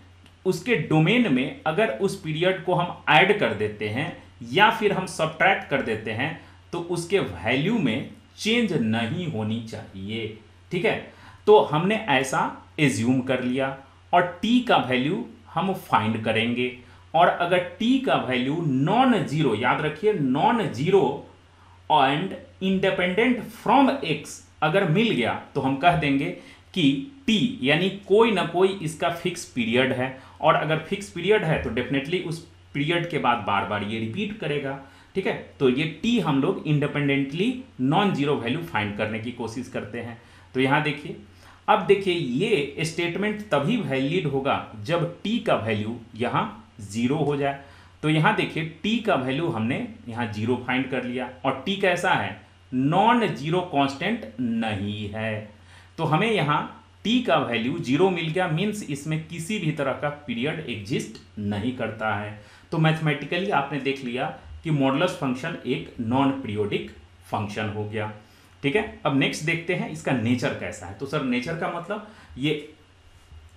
उसके डोमेन में अगर उस पीरियड को हम ऐड कर देते हैं या फिर हम सब्ट्रैक्ट कर देते हैं तो उसके वैल्यू में चेंज नहीं होनी चाहिए, ठीक है। तो हमने ऐसा एज्यूम कर लिया और t का वैल्यू हम फाइंड करेंगे। और अगर t का वैल्यू नॉन जीरो, याद रखिए non zero and independent from x अगर मिल गया तो हम कह देंगे कि t यानी कोई ना कोई इसका फिक्स पीरियड है। और अगर फिक्स पीरियड है तो डेफिनेटली उस पीरियड के बाद बार बार ये रिपीट करेगा, ठीक है। तो ये t हम लोग independently non zero value find करने की कोशिश करते हैं। तो यहां देखिए, अब देखिए ये स्टेटमेंट तभी वैलिड होगा जब t का वैल्यू यहां जीरो हो जाए। तो यहां देखिए t का वैल्यू हमने यहां जीरो फाइंड कर लिया और t कैसा है, नॉन जीरो कांस्टेंट नहीं है। तो हमें यहां t का वैल्यू जीरो मिल गया, मीन्स इसमें किसी भी तरह का पीरियड एग्जिस्ट नहीं करता है। तो मैथमेटिकली आपने देख लिया कि मॉडुलस फंक्शन एक नॉन पीरियोडिक फंक्शन हो गया, ठीक है। अब नेक्स्ट देखते हैं इसका नेचर कैसा है। तो सर नेचर का मतलब ये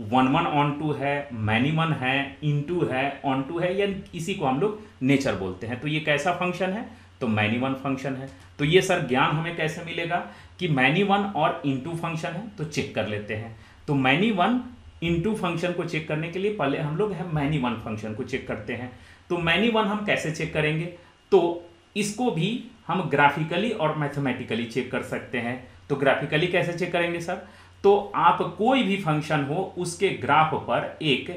1 ऑन 2 है, मैनी वन है, इनटू है, ऑन 2 है, या इसी को हम लोग नेचर बोलते हैं। तो ये कैसा फंक्शन है, तो मैनी वन फंक्शन है। तो ये सर ज्ञान हमें कैसे मिलेगा कि मैनी वन और इनटू फंक्शन है, तो चेक कर लेते हैं। तो मैनी वन इनटू फंक्शन को चेक करने के लिए पहले हम लोग है मैनी वन फंक्शन को चेक करते हैं। तो मैनी वन हम कैसे चेक करेंगे, तो इसको भी हम ग्राफिकली और मैथमेटिकली चेक कर सकते हैं। तो ग्राफिकली कैसे चेक करेंगे सर, तो आप कोई भी फंक्शन हो उसके ग्राफ पर एक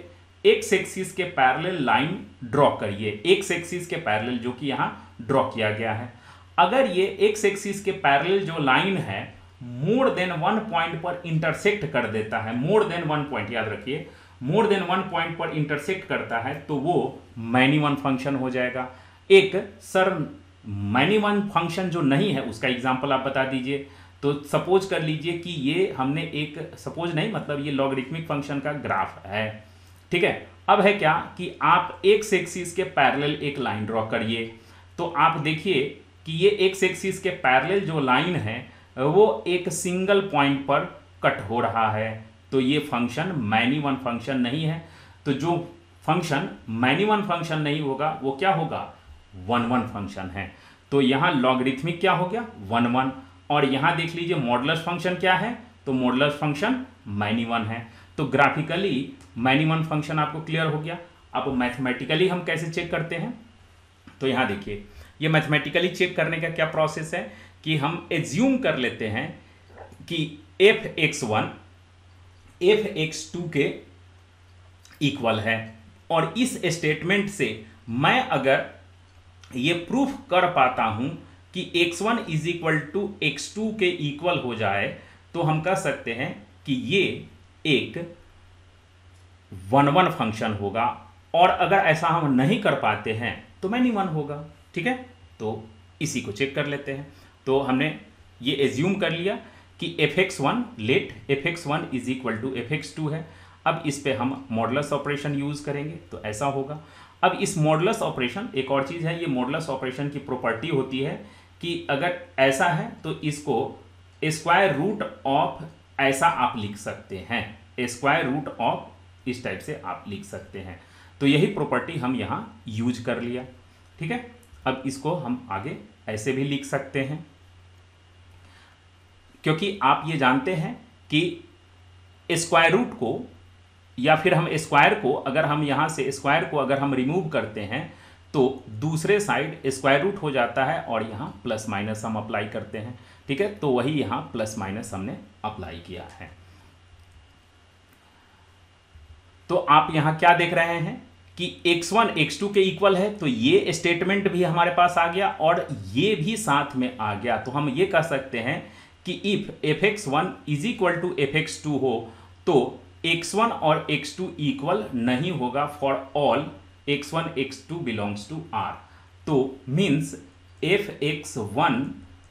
एक्स एक्सिस के पैरेलल लाइन ड्रॉ करिए, एक्स एक्सिस के पैरेलल जो कि यहां ड्रॉ किया गया है। अगर ये एक्स एक्सिस के पैरेलल जो लाइन है मोर देन 1 पॉइंट पर इंटरसेक्ट कर देता है, मोर देन 1 पॉइंट, याद रखिए मोर देन 1 पॉइंट पर इंटरसेक्ट करता है तो वो मैनी वन फंक्शन हो जाएगा। एक सर मैनी वन फंक्शन जो नहीं है उसका एग्जांपल आप बता दीजिए। तो सपोज कर लीजिए कि ये हमने एक, सपोज नहीं मतलब ये लॉगरिथमिक फंक्शन का ग्राफ है, ठीक है। अब है क्या कि आप एक्स एक्सिस के पैरेलल एक लाइन ड्रॉ करिए। तो आप देखिए कि ये एक्स एक्सिस के पैरेलल जो लाइन है वो एक सिंगल पॉइंट पर कट हो रहा है, तो ये फंक्शन मैनी वन फंक्शन नहीं है। तो जो फंक्शन मैनी वन फंक्शन नहीं होगा वो क्या होगा, 1 फंक्शन है। तो यहां लॉगरिथमिक क्या हो गया, 1 और यहां देख लीजिए मॉडुलस फंक्शन क्या है, तो मॉडुलस फंक्शन मैनी वन है। तो ग्राफिकली मैनी वन फंक्शन आपको क्लियर हो गया। अब मैथमेटिकली हम कैसे चेक करते हैं, तो यहां देखिए ये मैथमेटिकली चेक करने का क्या प्रोसेस है कि हम एज्यूम कर लेते हैं कि f(x1) f(x2) के इक्वल है। और इस स्टेटमेंट से मैं अगर ये प्रूफ कर पाता हूं कि x1 is equal to x2 के इक्वल हो जाए तो हम कह सकते हैं कि ये एक 1 फंक्शन होगा। और अगर ऐसा हम नहीं कर पाते हैं तो मैनी वन होगा, ठीक है। तो इसी को चेक कर लेते हैं। तो हमने ये एज्यूम कर लिया कि fx1 late fx1 is equal to fx2 है। अब इस पे हम मॉडुलस ऑपरेशन यूज करेंगे तो ऐसा होगा। अब इस मॉडुलस ऑपरेशन, एक और चीज है, ये मॉडुलस ऑपरेशन की प्रॉपर्टी होती है कि अगर ऐसा है तो इसको स्क्वायर रूट ऑफ ऐसा आप लिख सकते हैं, स्क्वायर रूट ऑफ इस टाइप से आप लिख सकते हैं। तो यही प्रॉपर्टी हम यहाँ यूज कर लिया, ठीक है। अब इसको हम आगे ऐसे भी लिख सकते हैं, क्योंकि आप ये जानते हैं कि स्क्वायर रूट को या फिर हम स्क्वायर को अगर हम यहाँ से स्क्वायर को अगर हम रिमूव करते हैं तो दूसरे साइड स्क्वायर रूट हो जाता है और यहाँ प्लस माइनस हम अप्लाई करते हैं, ठीक है। तो वही यहाँ प्लस माइनस हमने अप्लाई किया है। तो आप यहाँ क्या देख रहे हैं कि x1 x2 के इक्वल है, तो ये स्टेटमेंट भी हमारे पास आ गया और ये भी साथ में आ गया। तो हम ये कह सकते हैं कि if fx1 is equal to fx2 हो तो x1 और x2 इक्वल नहीं होगा for all x1 x2 belongs to R। तो means fx1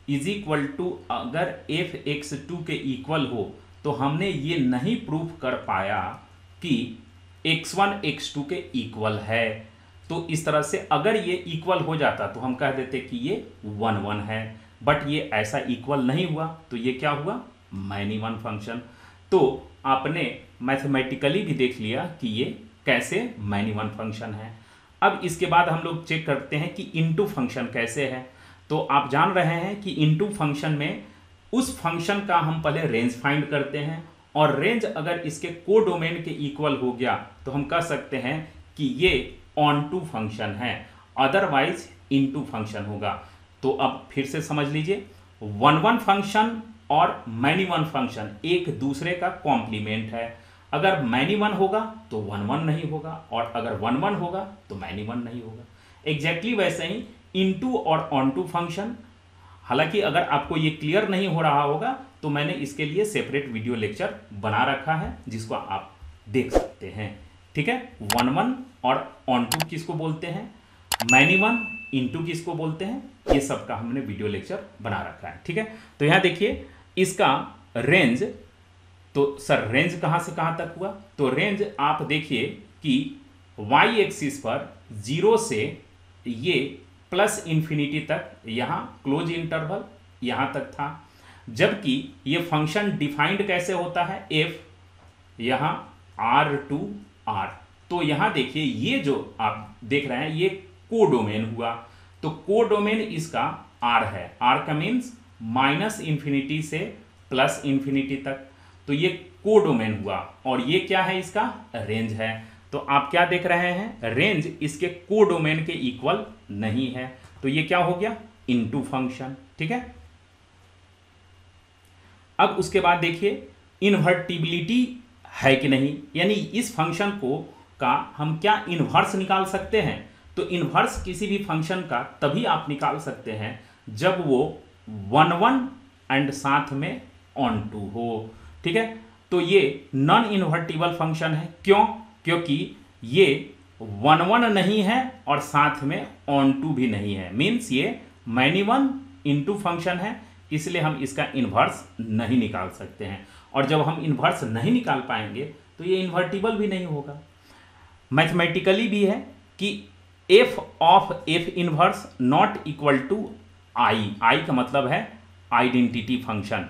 is equal to, अगर fx2 के इक्वल हो तो हमने ये नहीं प्रूफ कर पाया कि x1 x2 के इक्वल है। तो इस तरह से अगर ये इक्वल हो जाता तो हम कह देते कि ये 1 1 है, बट ये ऐसा इक्वल नहीं हुआ, तो ये क्या हुआ, मैनी वन फंक्शन। तो आपने मैथमेटिकली भी देख लिया कि ये कैसे मैनी वन फंक्शन है। अब इसके बाद हम लोग चेक करते हैं कि इनटू फंक्शन कैसे है। तो आप जान रहे हैं कि इनटू फंक्शन में उस फंक्शन का हम पहले रेंज फाइंड करते हैं, और रेंज अगर इसके कोडोमेन के इक्वल हो गया तो हम कह सकते हैं कि ये ऑन टू फंक्शन है, अदरवाइज इनटू फंक्शन होगा। तो अब फिर से समझ लीजिए, वन वन फंक्शन और मैनी वन फंक्शन एक दूसरे का कॉम्प्लीमेंट है। अगर मैनी वन होगा तो वन वन नहीं होगा, और अगर वन वन होगा तो मैनी वन नहीं होगा। एग्जैक्टली वैसे ही इनटू और ऑन टू फंक्शन। हालांकि अगर आपको ये क्लियर नहीं हो रहा होगा तो मैंने इसके लिए सेपरेट वीडियो लेक्चर बना रखा है, जिसको आप देख सकते हैं। ठीक है, वन वन और ऑन टू किसको बोलते हैं, मैनी वन इनटू किसको बोलते हैं, ये सब का हमने वीडियो लेक्चर बना रखा है। ठीक है, तो यहां देखिए इसका रेंज, तो सर रेंज कहां से कहां तक हुआ, तो रेंज आप देखिए कि वाई एक्सिस पर 0 से ये प्लस इन्फिनिटी तक, यहां क्लोज इंटरवल यहां तक था। जबकि ये फंक्शन डिफाइंड कैसे होता है, एफ यहां R टू R। तो यहां देखिए ये जो आप देख रहे हैं ये कोडोमेन हुआ, तो कोडोमेन इसका R है। R का मीन्स माइनस इन्फिनिटी से प्लस इन्फिनिटी तक, तो ये कोडोमेन हुआ। और ये क्या है, इसका रेंज है। तो आप क्या देख रहे हैं, रेंज इसके कोडोमेन के इक्वल नहीं है, तो ये क्या हो गया, इनटू फंक्शन। ठीक है, अब उसके बाद देखिए इन्वर्टिबिलिटी है कि नहीं, यानी इस फंक्शन को का हम क्या इन्वर्स निकाल सकते हैं। तो इन्वर्स किसी भी फंक्शन का तभी आप निकाल सकते हैं जब वो 1 1 एंड साथ में ऑन टू हो। ठीक है, तो ये नॉन इन्वर्टिबल फंक्शन है। क्यों, क्योंकि ये 1 1 नहीं है और साथ में ऑन टू भी नहीं है, मीन्स ये मैनी वन इनटू फंक्शन है, इसलिए हम इसका इन्वर्स नहीं निकाल सकते हैं। और जब हम इन्वर्स नहीं निकाल पाएंगे तो ये इन्वर्टिबल भी नहीं होगा। मैथमेटिकली भी है कि F of F inverse not equal to I, I का मतलब है आइडेंटिटी फंक्शन।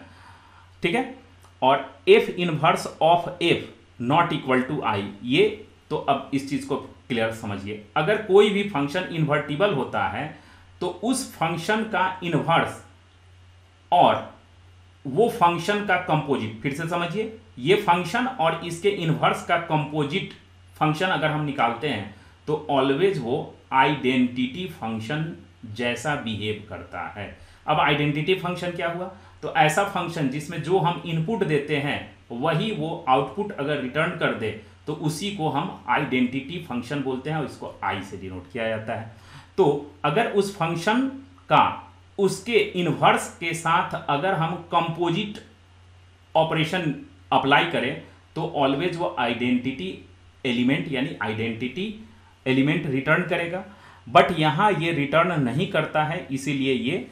ठीक है, और F inverse of F not equal to I, ये तो अब इस चीज को क्लियर समझिए। अगर कोई भी फंक्शन इन्वर्टिबल होता है तो उस फंक्शन का इन्वर्स और वो फंक्शन का कंपोजिट, फिर से समझिए, ये फंक्शन और इसके इन्वर्स का कंपोजिट फंक्शन अगर हम निकालते हैं तो ऑलवेज वो आइडेंटिटी फंक्शन जैसा बिहेव करता है। अब आइडेंटिटी फंक्शन क्या हुआ, तो ऐसा फंक्शन जिसमें जो हम इनपुट देते हैं वही वो आउटपुट अगर रिटर्न कर दे तो उसी को हम आइडेंटिटी फंक्शन बोलते हैं, और इसको आई से डिनोट किया जाता है। तो अगर उस फंक्शन का उसके इन्वर्स के साथ अगर हम कंपोजिट ऑपरेशन अप्लाई करें तो ऑलवेज वो आइडेंटिटी एलिमेंट यानी आइडेंटिटी एलिमेंट रिटर्न करेगा। बट यहाँ ये रिटर्न नहीं करता है, इसीलिए ये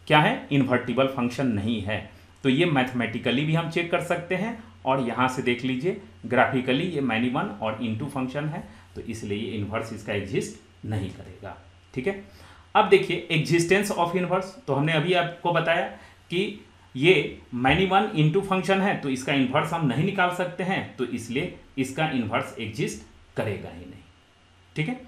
क्या है, इन्वर्टिबल फंक्शन नहीं है। तो ये मैथमेटिकली भी हम चेक कर सकते हैं, और यहाँ से देख लीजिए ग्राफिकली ये मैनी वन और इनटू फंक्शन है, तो इसलिए ये इन्वर्स इसका एग्जिस्ट नहीं करेगा। ठीक है, अब देखिए एग्जिस्टेंस ऑफ इन्वर्स, तो हमने अभी आपको बताया कि ये मैनी वन इनटू फंक्शन है तो इसका इन्वर्स हम नहीं निकाल सकते हैं, तो इसलिए इसका इन्वर्स एग्जिस्ट करेगा ही नहीं। ठीक है,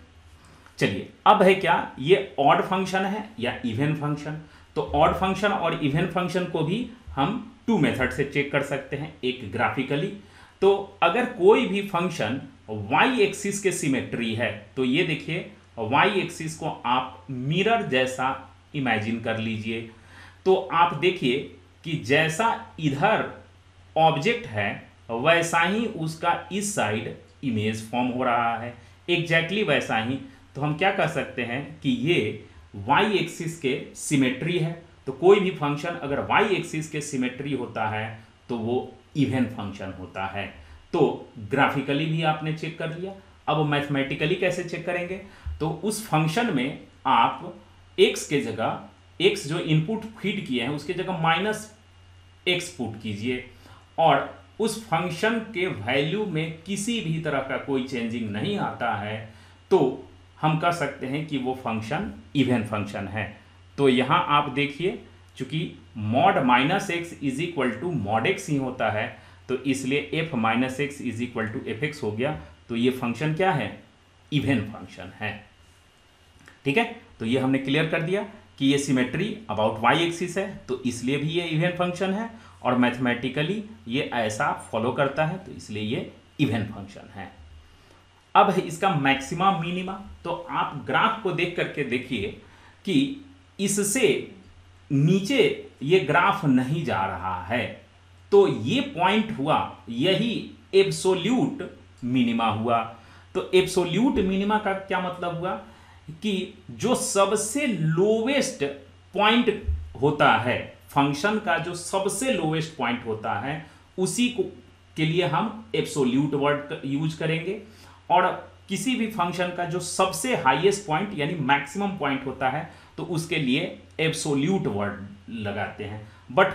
चलिए अब है क्या, ये ऑड फंक्शन है या इवन फंक्शन। तो ऑड फंक्शन और इवन फंक्शन को भी हम 2 मेथड से चेक कर सकते हैं, एक ग्राफिकली। तो अगर कोई भी फंक्शन वाई एक्सिस के सिमेट्री है, तो ये देखिए वाई एक्सिस को आप मिरर जैसा इमेजिन कर लीजिए। तो आप देखिए कि जैसा इधर ऑब्जेक्ट है वैसा ही उसका इस साइड इमेज फॉर्म हो रहा है। एग्जैक्टली वैसा ही, तो हम क्या कह सकते हैं कि ये वाई एक्सिस के सिमेट्री है। तो कोई भी फंक्शन अगर वाई एक्सिस के सिमेट्री होता है तो वो इवन फंक्शन होता है। तो ग्राफिकली भी आपने चेक कर लिया, अब मैथमेटिकली कैसे चेक करेंगे? तो उस फंक्शन में आप x के जगह, x जो इनपुट फीड किए हैं उसके जगह -x पुट कीजिए, और उस फंक्शन के वैल्यू में किसी भी तरह का कोई चेंजिंग नहीं आता है, तो हम कह सकते हैं कि वो फंक्शन इवन फंक्शन है। तो यहाँ आप देखिए, चूंकि mod -x is equal to mod x ही होता है, तो इसलिए f -x is equal to fx हो गया। तो ये फंक्शन क्या है? इवन फंक्शन है। ठीक है, तो ये हमने क्लियर कर दिया कि ये सिमेट्री अबाउट वाई एक्सिस है, तो इसलिए भी ये इवन फंक्शन है, और मैथमेटिकली ये ऐसा फॉलो करता है, तो इसलिए ये इवन फंक्शन है। अब है इसका मैक्सिमा मिनिमा। तो आप ग्राफ को देख करके देखिए कि इससे नीचे ये ग्राफ नहीं जा रहा है, तो ये पॉइंट हुआ, यही एब्सोल्यूट मिनिमा हुआ। तो एब्सोल्यूट मिनिमा का क्या मतलब हुआ कि जो सबसे लोवेस्ट पॉइंट होता है, फंक्शन का जो सबसे लोवेस्ट पॉइंट होता है, उसी को के लिए हम एब्सोल्यूट वर्ड यूज करेंगे, और किसी भी फंक्शन का जो सबसे हाईएस्ट पॉइंट यानी मैक्सिमम पॉइंट होता है, तो उसके लिए एब्सोल्यूट वर्ड लगाते हैं। बट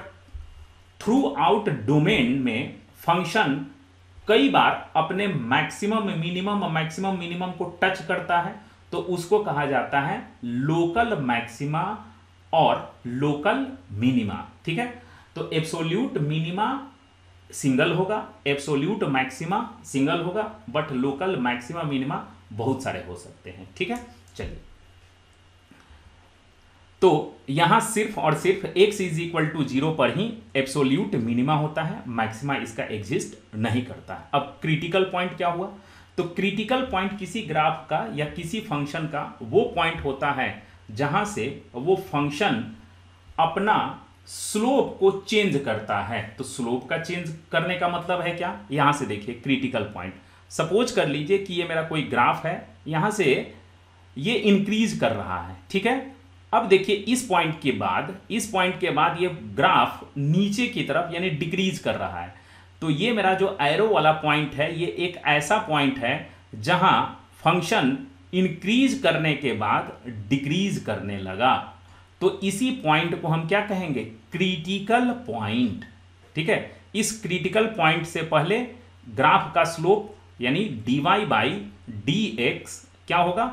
थ्रू आउट डोमेन में फंक्शन कई बार अपने मैक्सिमम मिनिमम को टच करता है, तो उसको कहा जाता है लोकल मैक्सिमा और लोकल मिनिमा। ठीक है, तो एब्सोल्यूट मिनिमा सिंगल होगा, एब्सोल्यूट मैक्सिमा सिंगल होगा, बट लोकल मैक्सिमा मिनिमा बहुत सारे हो सकते हैं। ठीक है, चलिए, तो यहां सिर्फ और सिर्फ x इज इक्वल टू 0 पर ही एब्सोल्यूट मिनिमा होता है, मैक्सिमा इसका एग्जिस्ट नहीं करता है। अब क्रिटिकल पॉइंट क्या हुआ? तो क्रिटिकल पॉइंट किसी ग्राफ का या किसी फंक्शन का वो पॉइंट होता है जहां से वो फंक्शन अपना स्लोप को चेंज करता है। तो स्लोप का चेंज करने का मतलब है क्या? यहां से देखिए क्रिटिकल पॉइंट, सपोज कर लीजिए कि ये मेरा कोई ग्राफ है, यहां से ये इंक्रीज कर रहा है। ठीक है, अब देखिए इस पॉइंट के बाद ये ग्राफ नीचे की तरफ यानी डिक्रीज कर रहा है। तो ये मेरा जो एरो वाला पॉइंट है, ये एक ऐसा पॉइंट है जहां फंक्शन इंक्रीज करने के बाद डिक्रीज करने लगा। तो इसी पॉइंट को हम क्या कहेंगे? Critical point. ठीक है, इस क्रिटिकल पॉइंट से पहले ग्राफ का स्लोप यानी dy बाई dx क्या होगा?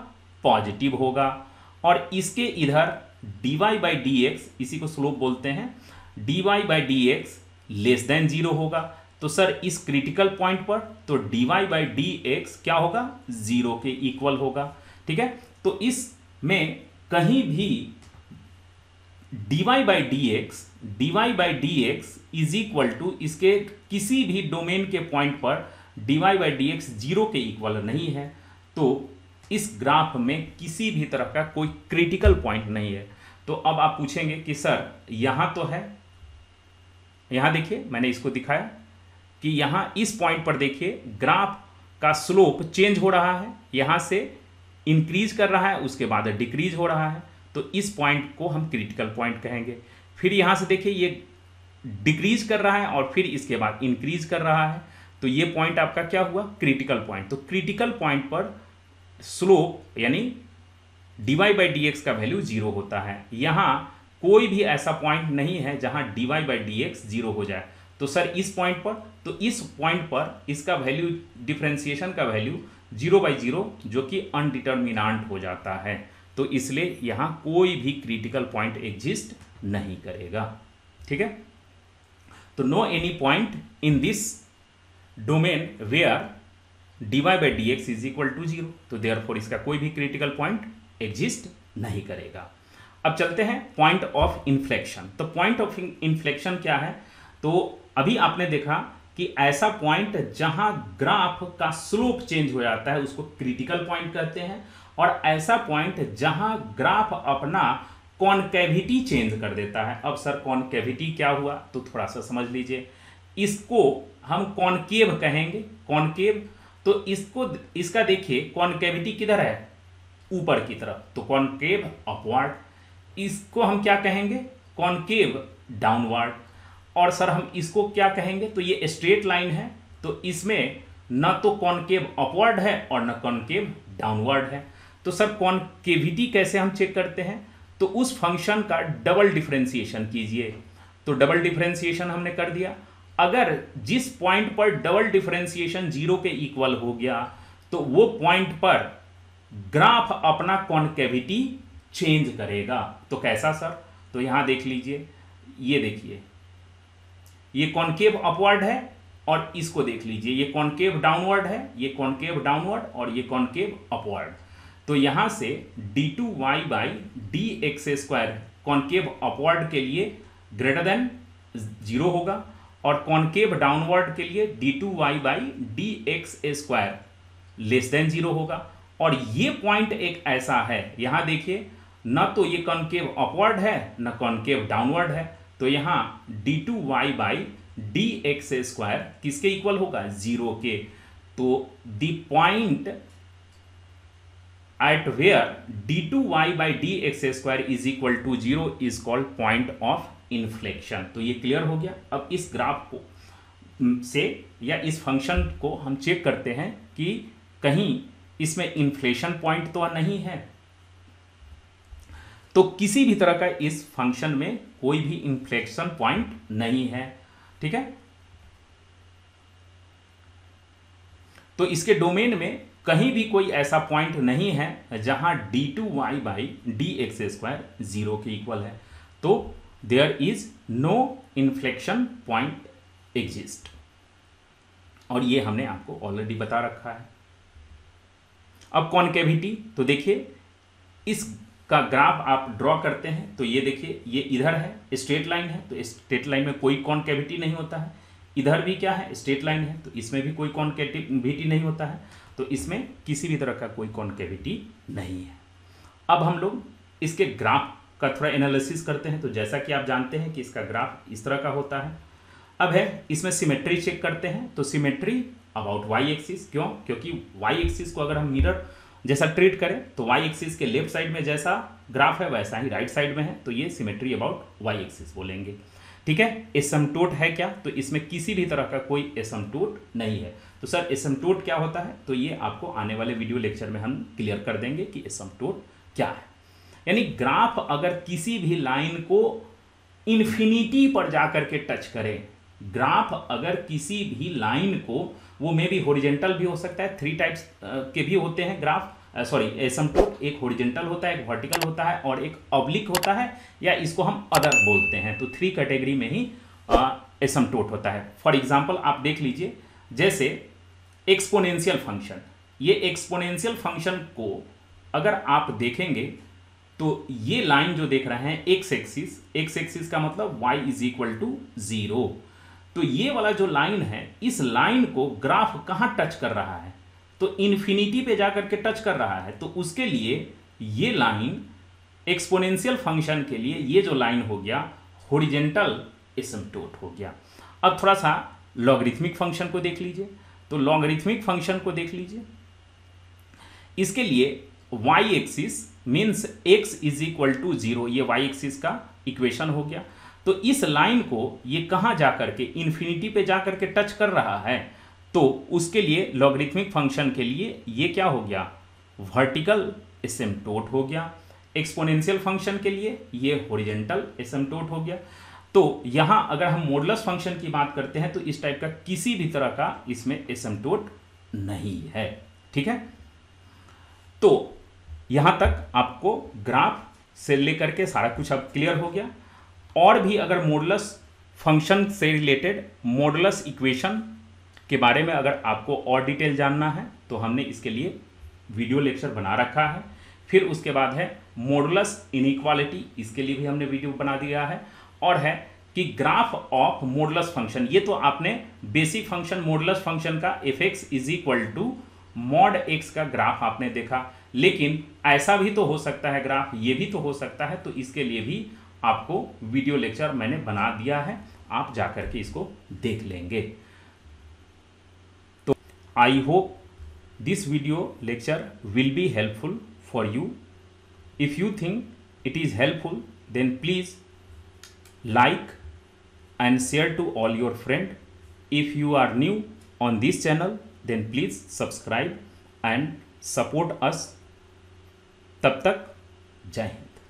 पॉजिटिव होगा, और इसके इधर dy बाई dx, इसी को स्लोप बोलते हैं, dy by dx less than 0 होगा। तो सर इस क्रिटिकल पॉइंट पर तो dy बाई dx क्या होगा? 0 के इक्वल होगा। ठीक है, तो इसमें कहीं भी dy by dx is equal to, इसके किसी भी डोमेन के पॉइंट पर dy बाई dx 0 के इक्वल नहीं है, तो इस ग्राफ में किसी भी तरह का कोई क्रिटिकल पॉइंट नहीं है। तो अब आप पूछेंगे कि सर यहां तो है, यहां देखिए मैंने इसको दिखाया कि यहां इस पॉइंट पर देखिए ग्राफ का स्लोप चेंज हो रहा है, यहां से इंक्रीज कर रहा है, उसके बाद डिक्रीज हो रहा है, तो इस पॉइंट को हम क्रिटिकल पॉइंट कहेंगे। फिर यहां से देखिए ये डिक्रीज कर रहा है और फिर इसके बाद इंक्रीज कर रहा है, तो ये पॉइंट आपका क्या हुआ? Critical point. तो क्रिटिकल पॉइंट पर स्लोप यानी dy बाई dx का वैल्यू 0 होता है। यहां कोई भी ऐसा पॉइंट नहीं है जहां dy बाई dx 0 हो जाए। तो सर इस पॉइंट पर, तो इस पॉइंट पर इसका वैल्यू, डिफरेंशिएशन का वैल्यू 0/0 जो कि अनडिटर्मिनांट हो जाता है, तो इसलिए यहां कोई भी क्रिटिकल पॉइंट एग्जिस्ट नहीं करेगा। ठीक है, तो no any point in this domain where dy by dx is equal to 0, तो देयरफॉर इसका कोई भी क्रिटिकल पॉइंट एग्जिस्ट नहीं करेगा। अब चलते हैं पॉइंट ऑफ इन्फ्लेक्शन। तो पॉइंट ऑफ इन्फ्लेक्शन क्या है? तो अभी आपने देखा कि ऐसा पॉइंट जहां ग्राफ का स्लोप चेंज हो जाता है उसको क्रिटिकल पॉइंट कहते हैं, और ऐसा पॉइंट जहां ग्राफ अपना कॉनकेविटी चेंज कर देता है। अब सर कॉनकेविटी क्या हुआ? तो थोड़ा सा समझ लीजिए, इसको हम कॉनकेव कहेंगे। कॉनकेव तो इसका देखिए कॉन्केविटी किधर है, ऊपर की तरफ, तो कॉन्केव अपवर्ड। इसको हम क्या कहेंगे, कॉन्केव डाउनवर्ड। और सर हम इसको क्या कहेंगे, तो ये स्ट्रेट लाइन है, तो इसमें न तो कॉन्केव अपवर्ड है और न कॉन्केव डाउनवर्ड है। तो सर कॉन्केविटी कैसे हम चेक करते हैं, तो उस फंक्शन का डबल डिफरेंशिएशन कीजिए। तो डबल डिफरेंशिएशन हमने कर दिया। अगर जिस पॉइंट पर डबल डिफरेंशिएशन 0 के इक्वल हो गया तो वो पॉइंट पर ग्राफ अपना कॉन्केविटी चेंज करेगा। तो कैसा सर, तो यहां देख लीजिए, ये देखिए ये कॉन्केव अपवर्ड है, और इसको देख लीजिए ये कॉन्केव डाउनवर्ड है, ये कॉन्केव डाउनवर्ड और ये कॉन्केव अपवर्ड। तो यहां से d2y by D X square concave upward के लिए ग्रेटर देन 0 होगा, और कॉन्केव डाउनवर्ड के लिए d2y by D X square less than 0 होगा। और ये पॉइंट एक ऐसा है, यहां देखिए न तो ये कॉन्केव अपवर्ड है न कॉन्केव डाउनवर्ड है, तो यहां d2y by D X square किसके इक्वल होगा, 0 के। तो the point at where d2y by D X square is equal to 0 is called point of inflection. तो ये क्लियर हो गया। अब इस ग्राफ को से या इस फंक्शन को हम चेक करते हैं कि कहीं इसमें इन्फ्लेशन पॉइंट तो नहीं है। तो किसी भी तरह का इस फंक्शन में कोई भी इन्फ्लेक्शन पॉइंट नहीं है, ठीक है। तो इसके डोमेन में कहीं भी कोई ऐसा पॉइंट नहीं है जहां d2y by D X square 0 के इक्वल है। तो there is no inflection point exist, और ये हमने आपको ऑलरेडी बता रखा है। अब कॉन्केविटी, तो देखिए इसका ग्राफ आप ड्रॉ करते हैं, तो ये देखिए ये इधर है, स्ट्रेट लाइन है, तो स्ट्रेट लाइन में कोई कॉन्केविटी नहीं होता है। इधर भी क्या है, स्ट्रेट लाइन है, तो इसमें भी कोई कॉन्केविटी नहीं होता है, तो इसमें किसी भी तरह का कोई कॉन्केविटी नहीं है। अब हम लोग इसके ग्राफ का थोड़ा एनालिसिस करते हैं। तो जैसा कि आप जानते हैं कि इसका ग्राफ इस तरह का होता है। अब है इसमें सिमेट्री चेक करते हैं, तो सिमेट्री अबाउट वाई एक्सिस, क्यों, क्योंकि वाई एक्सिस को अगर हम मिरर जैसा ट्रीट करें तो वाई एक्सिस के लेफ्ट साइड में जैसा ग्राफ है वैसा ही राइट साइड में है, तो ये सिमेट्री अबाउट वाई एक्सिस बोलेंगे, ठीक है। एसिम्पटोट है क्या, तो इसमें किसी भी तरह का कोई एसिम्पटोट नहीं है। तो सर एसिम्पटोट क्या होता है, तो ये आपको आने वाले वीडियो लेक्चर में हम क्लियर कर देंगे कि एसिम्पटोट क्या है। यानी ग्राफ अगर किसी भी लाइन को इन्फिनिटी पर जाकर के टच करे, ग्राफ अगर किसी भी लाइन को, वो मे भी हॉरिजेंटल भी हो सकता है, 3 टाइप्स के भी होते हैं ग्राफ, सॉरी एसिम्पटोट, एक हॉरिजेंटल होता है, एक वर्टिकल होता है और एक ऑब्लिक होता है, या इसको हम अदर बोलते हैं। तो 3 कैटेगरी में ही एसिम्पटोट होता है। फॉर एग्जांपल आप देख लीजिए, जैसे एक्सपोनेंशियल फंक्शन, ये एक्सपोनेंशियल फंक्शन को अगर आप देखेंगे तो ये लाइन जो देख रहे हैं एक्स एक्सिस का मतलब y इज इक्वल टू 0। तो ये वाला जो लाइन है, इस लाइन को ग्राफ कहां टच कर रहा है, तो इन्फिनिटी पे जाकर के टच कर रहा है। तो उसके लिए ये लाइन एक्सपोनेंशियल फंक्शन के लिए ये जो लाइन हो गया हॉरिजेंटल एसिम्पटोट हो गया। अब थोड़ा सा लॉगरिथमिक फंक्शन को देख लीजिए, तो लॉगरिथमिक फंक्शन को देख लीजिए, इसके लिए y axis means x is equal to 0, ये y एक्सिस का इक्वेशन हो गया। तो इस लाइन को ये कहां जाकर के इन्फिनिटी पे जाकर के टच कर रहा है, तो उसके लिए लॉगरिथमिक फंक्शन के लिए ये क्या हो गया, वर्टिकल एसिम्पटोट हो गया। एक्सपोनेंशियल फंक्शन के लिए ये हॉरिजेंटल एसिम्पटोट हो गया। तो यहां अगर हम मॉडुलस फंक्शन की बात करते हैं तो इस टाइप का किसी भी तरह का इसमें एसिम्पटोट नहीं है, ठीक है। तो यहां तक आपको ग्राफ से लेकर के सारा कुछ अब क्लियर हो गया। और भी अगर मॉडुलस फंक्शन से रिलेटेड मॉडुलस इक्वेशन के बारे में अगर आपको और डिटेल जानना है तो हमने इसके लिए वीडियो लेक्चर बना रखा है। फिर उसके बाद है मॉडुलस इनइक्वालिटी, इसके लिए भी हमने वीडियो बना दिया है। और है कि ग्राफ ऑफ मॉडुलस फंक्शन, ये तो आपने बेसिक फंक्शन मॉडुलस फंक्शन का f(x) is equal to mod x का ग्राफ आपने देखा, लेकिन ऐसा भी तो हो सकता है ग्राफ, ये भी तो हो सकता है। तो इसके लिए भी आपको वीडियो लेक्चर मैंने बना दिया है, आप जाकर के इसको देख लेंगे। तो I hope this video lecture will be helpful for you. If you think it is helpful, then please like and share to all your friends. If you are new on this channel, then please subscribe and support us. तब तक जय हिंद।